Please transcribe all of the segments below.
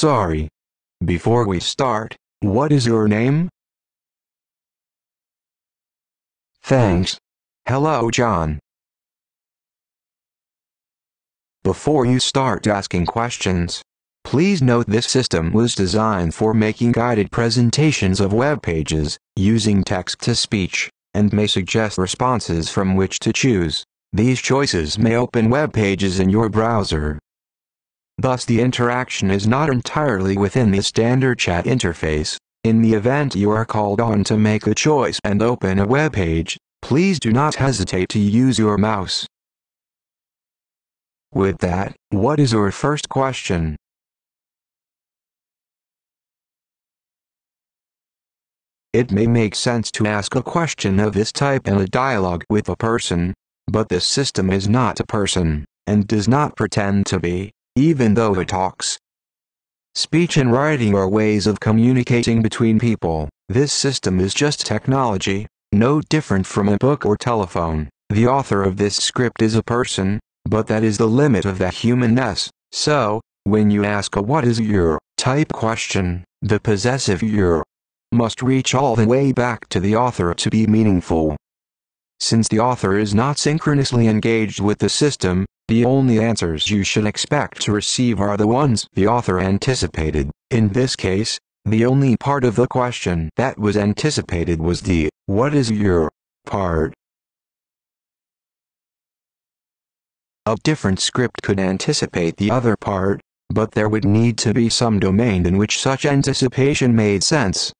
sorry. Before we start, what is your name? Thanks. Hello, John. Before you start asking questions, please note this system was designed for making guided presentations of web pages, using text-to-speech, and may suggest responses from which to choose. These choices may open web pages in your browser. Thus the interaction is not entirely within the standard chat interface. In the event you are called on to make a choice and open a web page, please do not hesitate to use your mouse. With that, what is your first question? It may make sense to ask a question of this type in a dialogue with a person, but this system is not a person, and does not pretend to be, even though it talks. Speech and writing are ways of communicating between people. This system is just technology, no different from a book or telephone. The author of this script is a person, but that is the limit of that humanness. So, when you ask a "what is your" type question, the possessive your must reach all the way back to the author to be meaningful. Since the author is not synchronously engaged with the system, the only answers you should expect to receive are the ones the author anticipated. In this case, the only part of the question that was anticipated was the "what is your" part. A different script could anticipate the other part, but there would need to be some domain in which such anticipation made sense.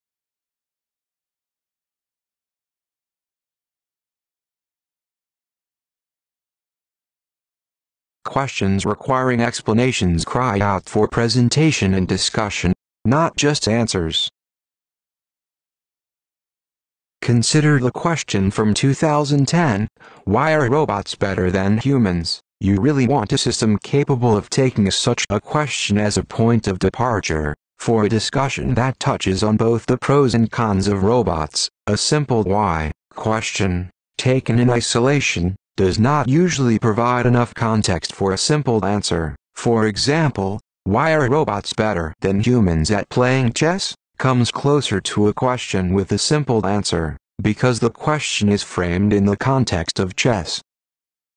Questions requiring explanations cry out for presentation and discussion, not just answers. Consider the question from 2010, why are robots better than humans? You really want a system capable of taking such a question as a point of departure, for a discussion that touches on both the pros and cons of robots. A simple why question, taken in isolation, does not usually provide enough context for a simple answer. For example, why are robots better than humans at playing chess? Comes closer to a question with a simple answer, because the question is framed in the context of chess.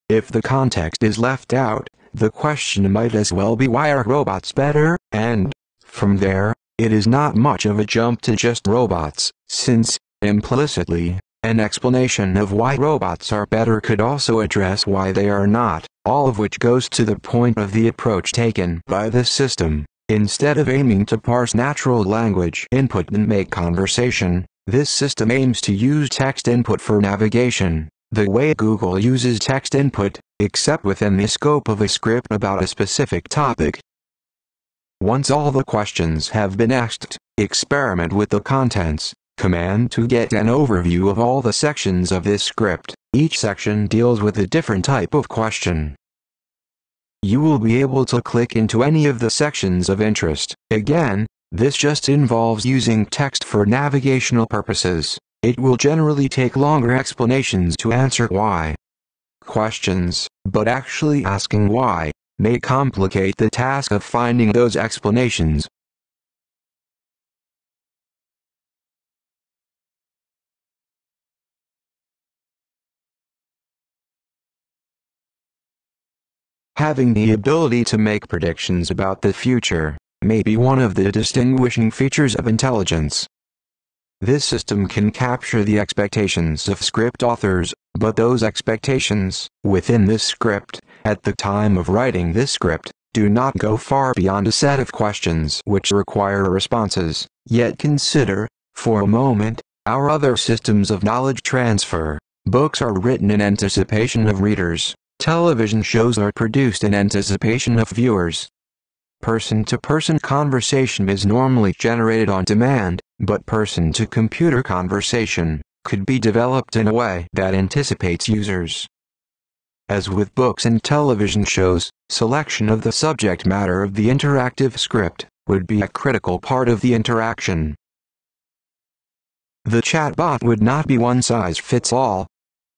If the context is left out, the question might as well be why are robots better, and, from there, it is not much of a jump to just robots, since, implicitly, an explanation of why robots are better could also address why they are not, all of which goes to the point of the approach taken by this system. Instead of aiming to parse natural language input and make conversation, this system aims to use text input for navigation, the way Google uses text input, except within the scope of a script about a specific topic. Once all the questions have been asked, experiment with the contents. Command to get an overview of all the sections of this script. Each section deals with a different type of question. You will be able to click into any of the sections of interest. Again, this just involves using text for navigational purposes. It will generally take longer explanations to answer why questions, but actually asking why may complicate the task of finding those explanations. Having the ability to make predictions about the future may be one of the distinguishing features of intelligence. This system can capture the expectations of script authors, but those expectations, within this script, at the time of writing this script, do not go far beyond a set of questions which require responses. Yet consider, for a moment, our other systems of knowledge transfer. Books are written in anticipation of readers. Television shows are produced in anticipation of viewers. Person-to-person conversation is normally generated on demand, but person-to-computer conversation could be developed in a way that anticipates users. As with books and television shows, selection of the subject matter of the interactive script would be a critical part of the interaction. The chatbot would not be one-size-fits-all,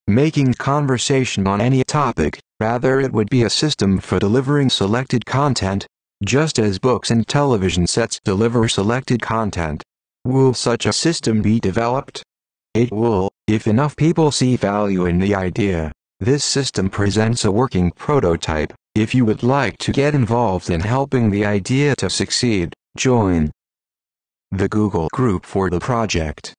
making conversation on any topic. Rather, it would be a system for delivering selected content, just as books and television sets deliver selected content. Will such a system be developed? It will, if enough people see value in the idea. This system presents a working prototype. If you would like to get involved in helping the idea to succeed, join the Google group for the project.